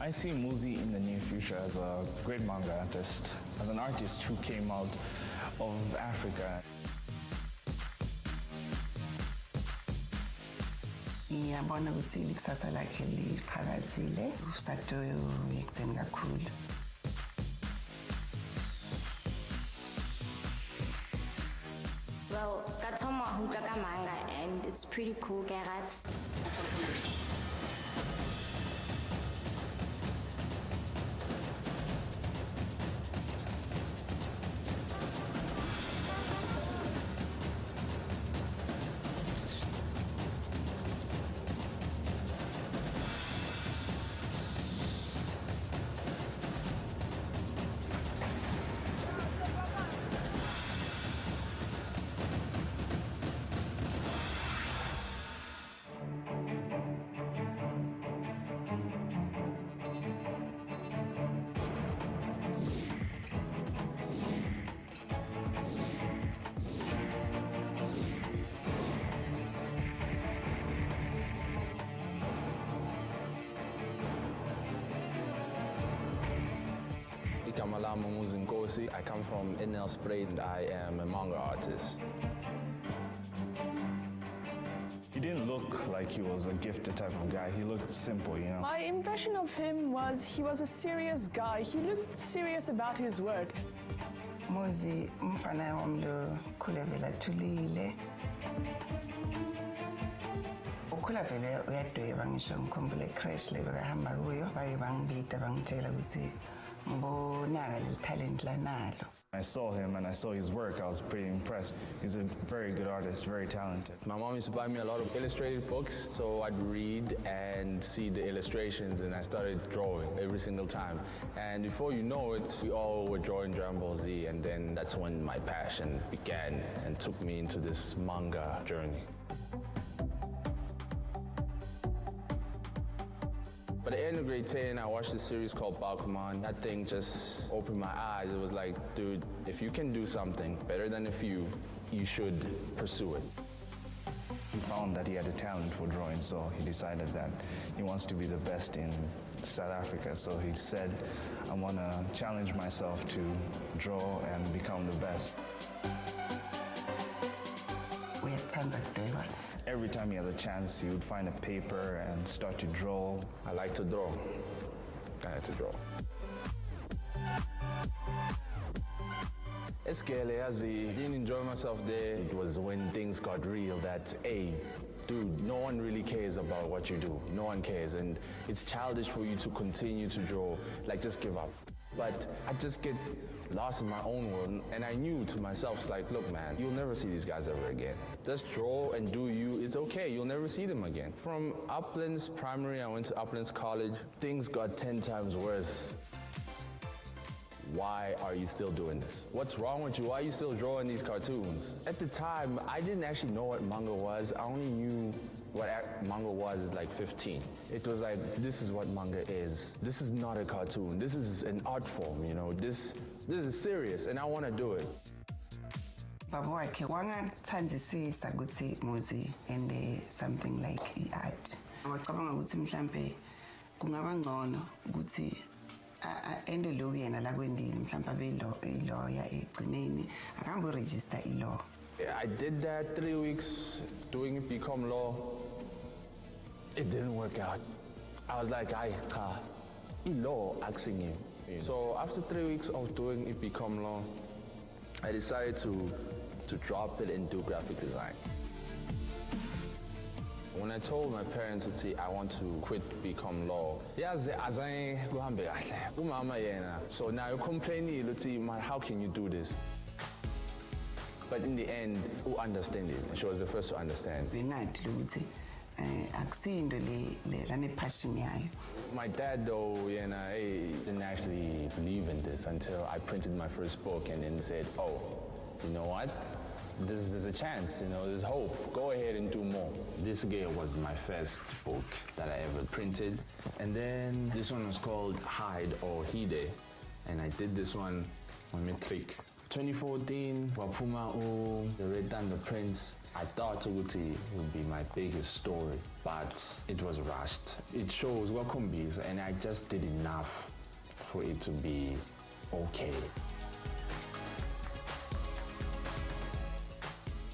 I see Muzi in the near future as a great manga artist, as an artist who came out of Africa. Ngiyabona ukuthi ikusasa lakhe liqhakazile, usadoyo yekutheni kakhulu. Well, ka thoma ho utlwa ka manga and it's pretty cool, ke a rata. Igama Muzi Nkosi. I come from Nelspruit and I am a manga artist. He didn't look like he was a gifted type of guy. He looked simple, you know. My impression of him was he was a serious guy. He looked serious about his work. Muzi umfana womlo khule vela thulile. Ukhula vele uyadweba ngisho ngikhumbule crash le bekahamba kuyo baye bangibida bangitshela ukuthi ngibonaka le talent lanalo. I saw him and I saw his work. I was pretty impressed. He's a very good artist, very talented. My mom used to buy me a lot of illustrated books, so I'd read and see the illustrations, and I started drawing every single time. And before you know it, we all were drawing Dragon Ball Z, and then that's when my passion began and took me into this manga journey. By the end of grade 10, I watched a series called Bakuman. That thing just opened my eyes. It was like, dude, if you can do something better than a few, you should pursue it. He found that he had a talent for drawing, so he decided that he wants to be the best in South Africa. So he said, I want to challenge myself to draw and become the best. Uyathandza kudweba. Every time he had a chance, he would find a paper and start to draw. I like to draw. I like to draw. Eskele, I didn't enjoy myself there. It was when things got real that, hey, dude, no one really cares about what you do. No one cares. And it's childish for you to continue to draw, like just give up. But I just get lost in my own world, and I knew to myself, it's like, look, man, you'll never see these guys ever again. Just draw and do you, it's okay, you'll never see them again. From Uplands Primary, I went to Uplands College. Things got 10 times worse. Why are you still doing this? What's wrong with you? Why are you still drawing these cartoons? At the time, I didn't actually know what manga was. I only knew what manga was at like 15. It was like, this is what manga is. This is not a cartoon. This is an art form, you know. This is serious, and I want to do it. Baba wakhe wangathandisisa ukuthi Muzi and something like art. Wacabanga ukuthi mhlambe kungaba ngcono ukuthi ende lo yena la kwendile mhlambe abe lawyer egcineni akambo register law. I did that 3 weeks doing it become law. It didn't work out. I was like, law asking him. So after 3 weeks of doing it become law, I decided to drop it and do graphic design. When I told my parents to say I want to quit become law, so now you're complaining, how can you do this? But in the end, who understand it? She was the first to understand. My dad, though, he didn't actually believe in this until I printed my first book and then said, oh, you know what? There's a chance, you know, there's hope. Go ahead and do more. This Girl was my first book that I ever printed. And then this one was called Hide or Hide. And I did this one on Matric. 2014, Wapuma, The Red and the Prince. I thought ukuthi would be my biggest story, but it was rushed. It shows Wakumbis, and I just did enough for it to be okay.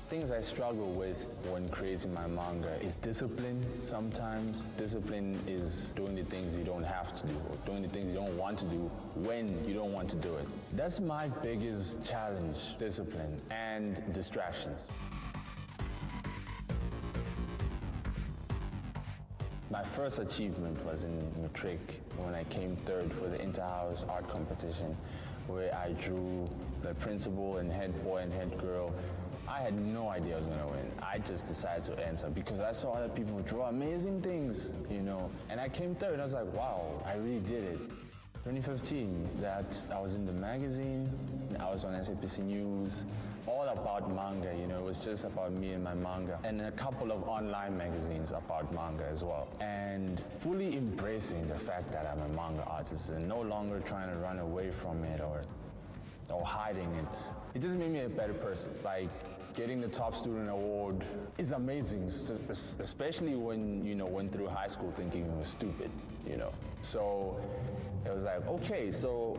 Things I struggle with when creating my manga is discipline. Sometimes discipline is doing the things you don't have to do, or doing the things you don't want to do when you don't want to do it. That's my biggest challenge, discipline and distractions. My first achievement was in Matric when I came third for the inter-house art competition, where I drew the principal and head boy and head girl. I had no idea I was gonna win. I just decided to enter because I saw other people draw amazing things, you know. And I came third and I was like, wow, I really did it. 2015, I was in the magazine, I was on SAPC News, all about manga, you know, it was just about me and my manga. And a couple of online magazines about manga as well. And fully embracing the fact that I'm a manga artist and no longer trying to run away from it or hiding it. It just made me a better person. Like, getting the top student award is amazing, especially when, you know, went through high school thinking it was stupid, you know. So it was like, okay, so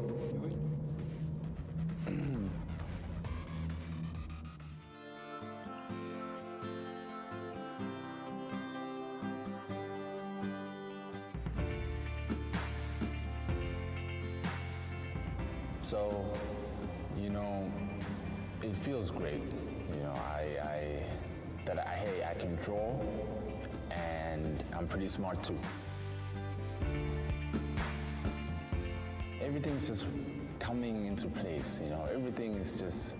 So, you know, it feels great. You know, hey, I can draw, and I'm pretty smart too. Everything's just coming into place, you know, everything is just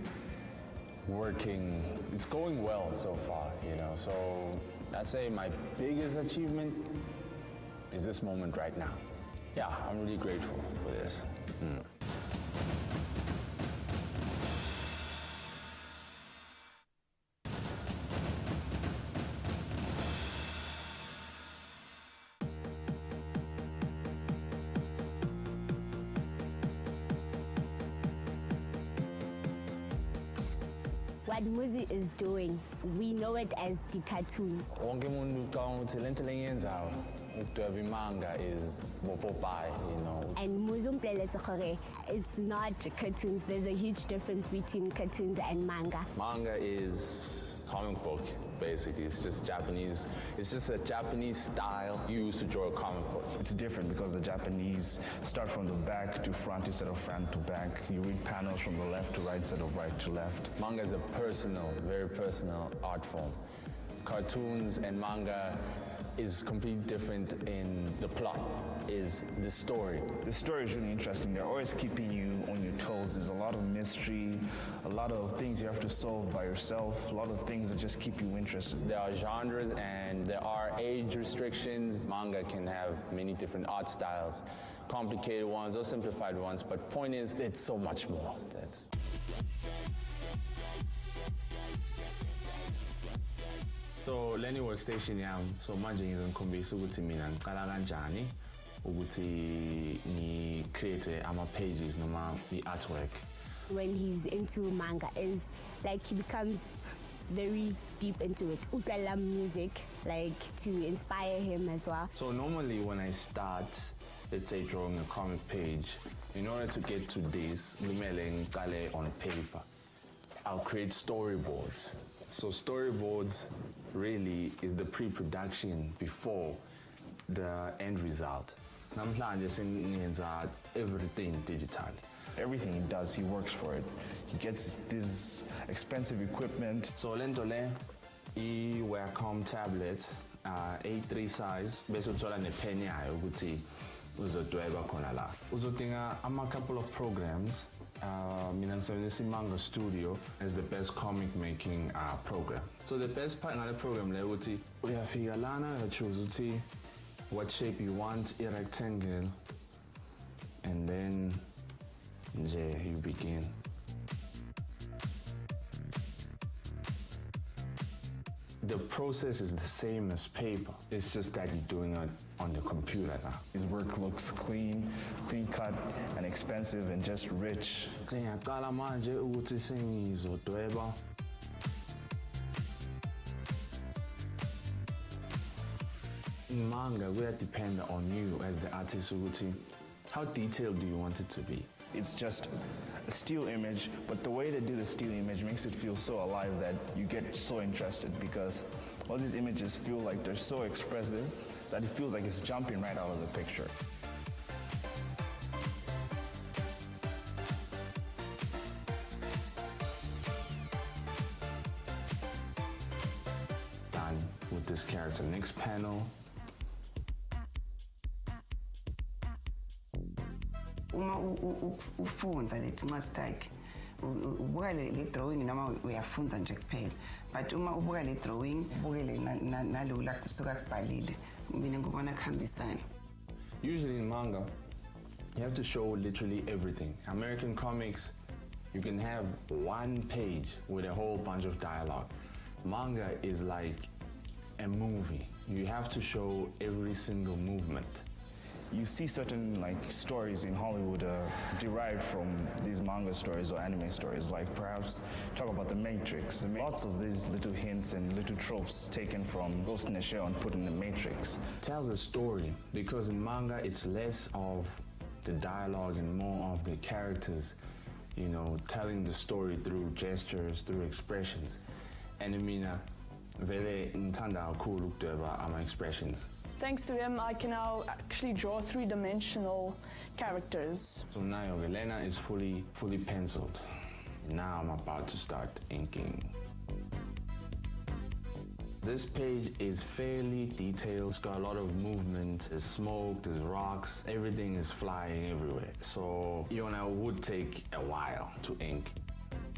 working. It's going well so far, you know, so I'd say my biggest achievement is this moment right now. Yeah, I'm really grateful for this. What Muzi is doing, we know it as the cartoon. Wonke umuntu ucabanga ukuthi lento lengiyenzayo ukudweba imanga is bopopayi, you know. And Muzi umpleletsa gore, it's not cartoons. There's a huge difference between cartoons and manga. Manga is comic book, basically. It's just Japanese. It's just a Japanese style used to draw a comic book. It's different because the Japanese start from the back to front instead of front to back. You read panels from the left to right instead of right to left. Manga is a personal, very personal art form. Cartoons and manga is completely different in the plot, is the story. The story is really interesting. They're always keeping you on your toes. There's a lot of mystery, a lot of things you have to solve by yourself, a lot of things that just keep you interested. There are genres and there are age restrictions. Manga can have many different art styles, complicated ones or simplified ones, but point is, it's so much more. So Lenny Workstation yami, so manje ngizongikhombisa ukuthi mina ngiqala kanjani ukuthi ni create ama pages noma artwork. When he's into manga is like he becomes very deep into it. Utlala music, like to inspire him as well. So normally when I start, let's say drawing a comic page, in order to get to this, ngimele ngiqale on paper. I'll create storyboards. So storyboards really is the pre-production before the end result. Namhlanje sengenza everything digitally. Everything he does, he works for it. He gets this expensive equipment. So lento le i-Wacom tablet, A3 size, bese uthola ne-pen yayo ukuthi uzodweba khona la. Uzodinga couple of programs. Mina ngisebenzisa iManga Studio as the best comic making program. So the best part ngale program le ukuthi uyafika lana uyachoose ukuthi what shape you want, a rectangle, and then nje you begin. The process is the same as paper. It's just that you're doing it on the computer now. His work looks clean cut, and expensive, and just rich. Ngiyaqala manje ukuthi sengizodweba. In manga, we depend on you as the artist. How detailed do you want it to be? It's just a still image, but the way they do the still image makes it feel so alive that you get so interested because all these images feel like they're so expressive that it feels like it's jumping right out of the picture. Done with this character. Next panel. Uma ufunza lezincwadi zakhe ubuka le drawing noma uyafunza nje kuphela but uma ubuka le drawing ubukele nalula kusuka kubhalile mina ngibona kuhambisana. Usually in manga, you have to show literally everything. American comics, you can have one page with a whole bunch of dialogue. Manga is like a movie. You have to show every single movement. You see certain stories in Hollywood derived from these manga stories or anime stories, like perhaps talk about The Matrix. Lots of these little hints and little tropes taken from Ghost in the Shell and put in The Matrix. It tells a story because in manga it's less of the dialogue and more of the characters, telling the story through gestures, through expressions. And vele ngithanda kakhulu ukudweba ama expressions. Thanks to him, I can now actually draw three-dimensional characters. So now Elena is fully penciled. Now I'm about to start inking. This page is fairly detailed. It's got a lot of movement. There's smoke, there's rocks. Everything is flying everywhere. So it would take a while to ink.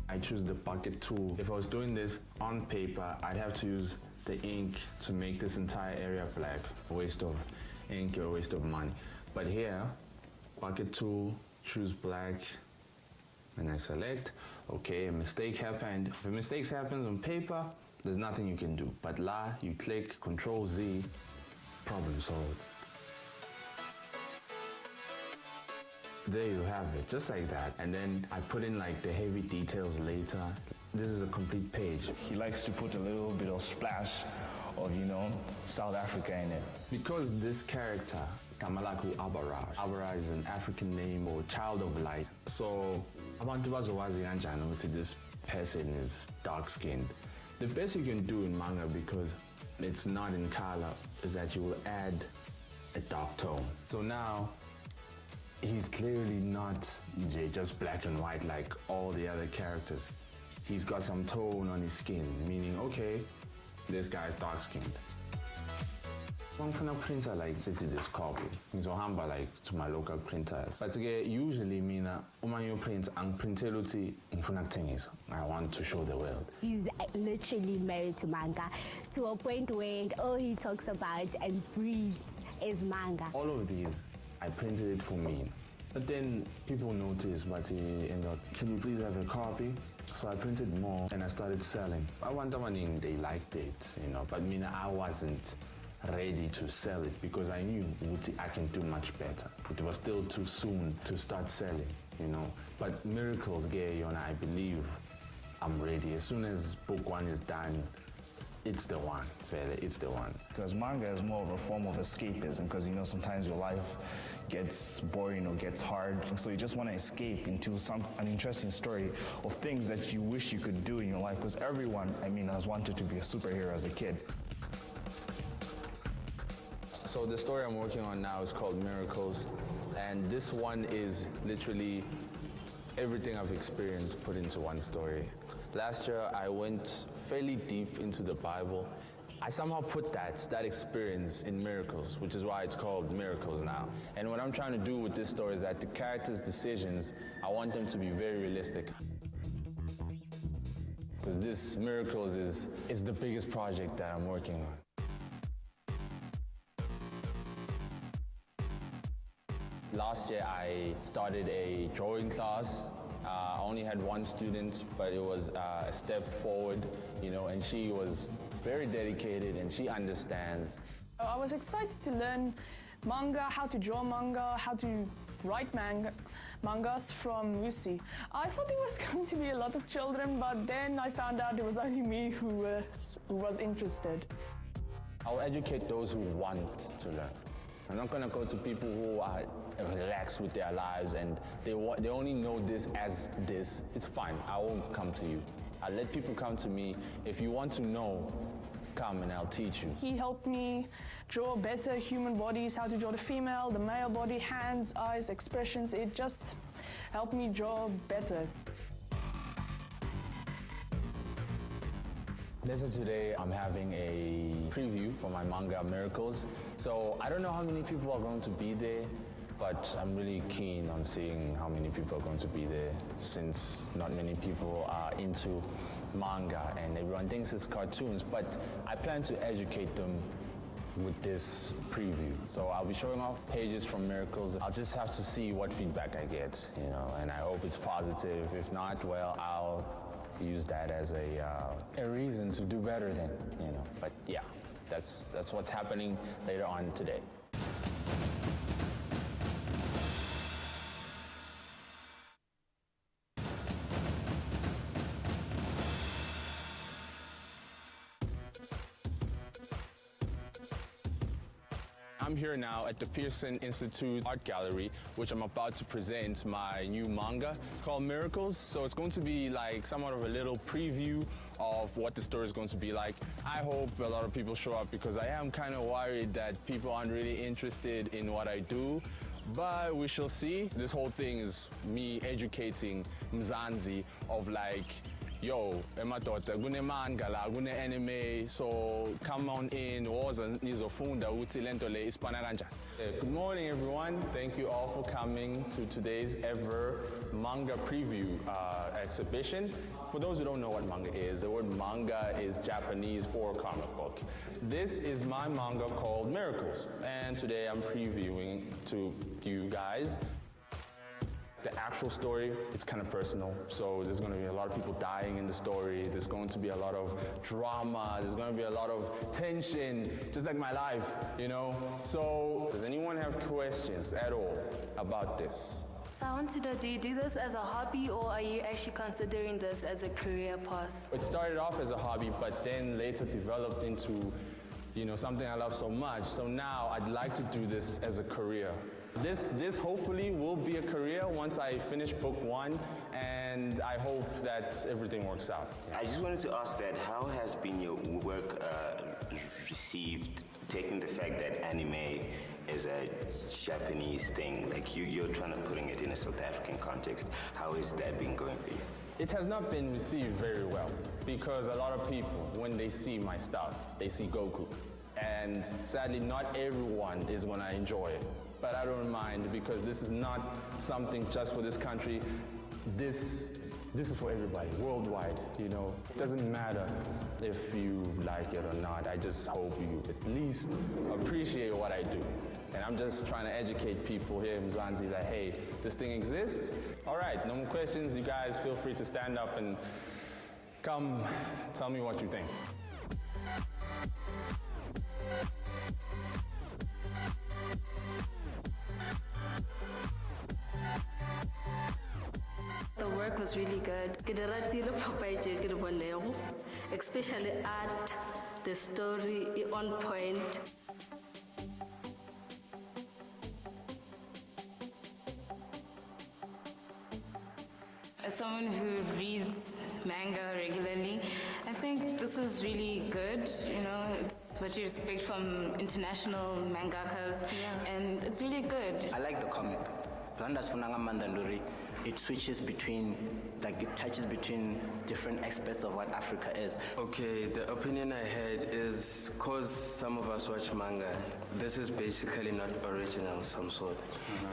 I choose the bucket tool. If I was doing this on paper, I'd have to use the ink to make this entire area black. A waste of ink or a waste of money. But here, bucket tool, choose black, and I select. Okay, a mistake happened. If a mistake happens on paper, there's nothing you can do. But you click Control Z, problem solved. There you have it, just like that. And then I put in the heavy details later. This is a complete page. He likes to put a little bit of splash of, South Africa in it. Because this character, Kamalaku Abaraj. Abaraj is an African name or child of light. So, abantu bazowazi kanjani ukuthi this person is dark-skinned. The best you can do in manga, because it's not in color, is that you will add a dark tone. So now, he's clearly not just black and white like all the other characters. He's got some tone on his skin, meaning, okay, this guy's dark-skinned. I'm gonna printer this copy. Ngizohamba to my local printers. But usually mina uma ngiyoprint angiprintela ukuthi ngifuna ukuthengisa. I want to show the world. He's literally married to manga to a point where all he talks about and breathes is manga. All of these, I printed it for me. But then people noticed, but can you please have a copy? So I printed more and I started selling. I want they liked it, but I wasn't ready to sell it because I knew I can do much better. It was still too soon to start selling, But Miracles, I believe I'm ready. As soon as book 1 is done, it's the one, it's the one. Because manga is more of a form of escapism because, sometimes your life gets boring or gets hard. So you just want to escape into an interesting story of things that you wish you could do in your life. Because everyone, has wanted to be a superhero as a kid. So the story I'm working on now is called Miracles. And this one is literally everything I've experienced put into one story. Last year, I went fairly deep into the Bible. I somehow put that experience in Miracles, which is why it's called Miracles now. And what I'm trying to do with this story is that the characters' decisions, I want them to be very realistic. Because this Miracles is the biggest project that I'm working on. Last year, I started a drawing class. I only had one student, but it was a step forward, and she was very dedicated and she understands. I was excited to learn manga, how to draw manga, how to write mangas from Lucy. I thought it was going to be a lot of children, but then I found out it was only me who was interested. I'll educate those who want to learn. I'm not gonna go to people who are relaxed with their lives and they only know this as this. It's fine, I won't come to you. I'll let people come to me. If you want to know, come and I'll teach you. He helped me draw better human bodies, how to draw the female, the male body, hands, eyes, expressions. It just helped me draw better. Later today, I'm having a preview for my manga Miracles. So I don't know how many people are going to be there, but I'm really keen on seeing how many people are going to be there since not many people are into manga and everyone thinks it's cartoons, but I plan to educate them with this preview. So I'll be showing off pages from Miracles. I'll just have to see what feedback I get, you know, and I hope it's positive. If not, well, I'll use that as a reason to do better then, you know. But yeah, that's what's happening later on today. I'm here now at the Pearson Institute Art Gallery, which I'm about to present my new manga. It's called Miracles, so it's going to be like somewhat of a little preview of what the story is going to be like. I hope a lot of people show up because I am kind of worried that people aren't really interested in what I do. But we shall see. This whole thing is me educating Mzansi of like, yo, emadoda kunemanga la kune anime, so come on in woza nizofunda ukuthi lento le ispana kanjani. Good morning everyone. Thank you all for coming to today's ever manga preview exhibition. For those who don't know what manga is, the word manga is Japanese for comic book. This is my manga called Miracles, and today I'm previewing to you guys. The actual story, it's kind of personal, so there's going to be a lot of people dying in the story, there's going to be a lot of drama, there's going to be a lot of tension, just like my life, you know? So, does anyone have questions at all about this? So I want to know, do you do this as a hobby or are you actually considering this as a career path? It started off as a hobby, but then later developed into, you know, something I love so much. So now I'd like to do this as a career. This hopefully will be a career once I finish book 1, and I hope that everything works out. I just wanted to ask that, how has been your work received, taking the fact that anime is a Japanese thing, like you're trying to putting it in a South African context? How has that been going for you? It has not been received very well because a lot of people, when they see my stuff, they see Goku. And sadly, not everyone is going to enjoy it. But I don't mind because this is not something just for this country. This is for everybody, worldwide, you know. It doesn't matter if you like it or not. I just hope you at least appreciate what I do. And I'm just trying to educate people here in Mzansi that, hey, this thing exists. All right, no more questions. You guys feel free to stand up and come tell me what you think. The work was really good. Especially art, the story on point. As someone who reads manga regularly, I think this is really good. You know, it's what you expect from international mangakas, and it's really good. I like the comic. It switches between, like it touches between different aspects of what Africa is. Okay, the opinion I had is because some of us watch manga, this is basically not original some sort.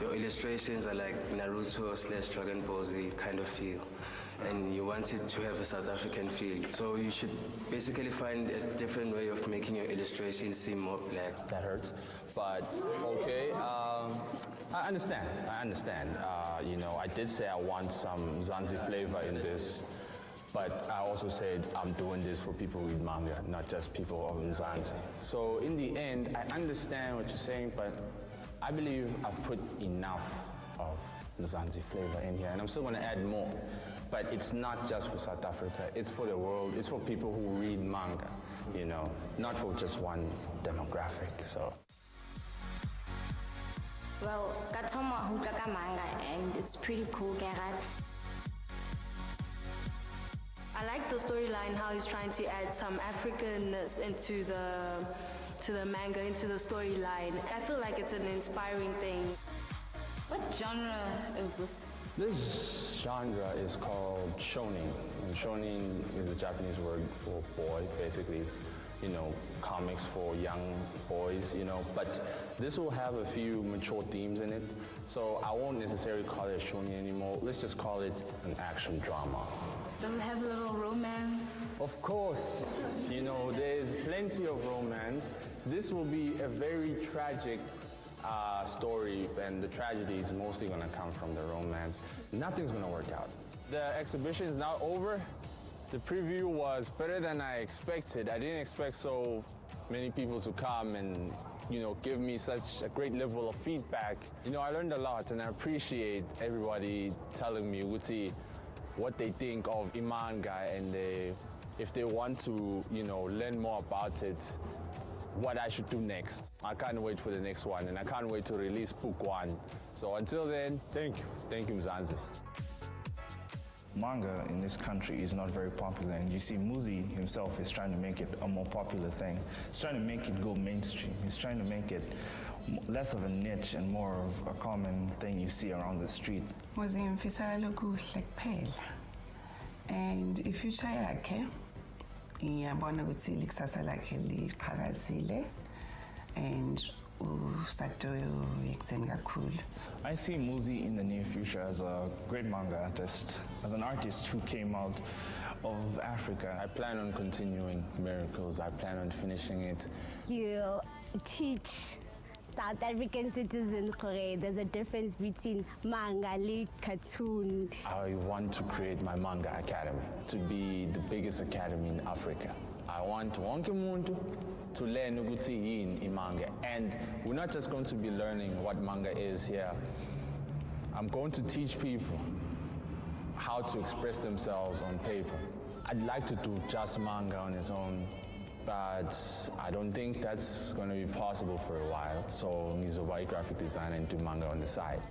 Your illustrations are like Naruto/Dragon Ball Z kind of feel. And you want it to have a South African feel. So you should basically find a different way of making your illustrations seem more black. That hurts, but okay. I understand. You know, I did say I want some Mzansi flavor in this, but I also said I'm doing this for people who read manga, not just people of Mzansi. So in the end, I understand what you're saying, but I believe I've put enough of Mzansi flavor in here, and I'm still going to add more. But it's not just for South Africa, it's for the world, it's for people who read manga, you know. not for just one demographic. So. Well, ka thoma ho utlwa ka manga and it's pretty cool, Gerard. I like the storyline, how he's trying to add some Africanness into the manga, into the storyline. I feel like it's an inspiring thing. What genre is this? This genre is called shonen. And shonen is the Japanese word for boy. Basically, it's, comics for young boys, But this will have a few mature themes in it. So I won't necessarily call it shonen anymore. Let's just call it an action drama. Does it have a little romance? Of course. There's plenty of romance. This will be a very tragic story, and the tragedy is mostly going to come from the romance. Nothing's going to work out. The exhibition is now over. The preview was better than I expected. I didn't expect so many people to come and, give me such a great level of feedback. I learned a lot, and I appreciate everybody telling me what they think of manga, and if they want to, learn more about it, what I should do next. I can't wait for the next one, and I can't wait to release book 1. So until then, thank you. Thank you, Mzansi. Manga in this country is not very popular, and you see Muzi himself is trying to make it a more popular thing. He's trying to make it go mainstream. He's trying to make it less of a niche and more of a common thing you see around the street. Muzi ngimfisela kuhle kuphela. And ifuture yakhe ngiyabona ukuthi likusasa lakhe liqhakazile and usatoyekutheni kakhulu. I see Muzi in the near future as a great manga artist, as an artist who came out of Africa. I plan on continuing Miracles. I plan on finishing it. You teach South African citizens, there's a difference between manga and cartoon. I want to create my manga academy to be the biggest academy in Africa. I want wonke umuntu to learn ukuthi yini manga, and we're not just going to be learning what manga is here. I'm going to teach people how to express themselves on paper. I'd like to do just manga on its own, but I don't think that's going to be possible for a while. So he's a white graphic designer and do manga on the side.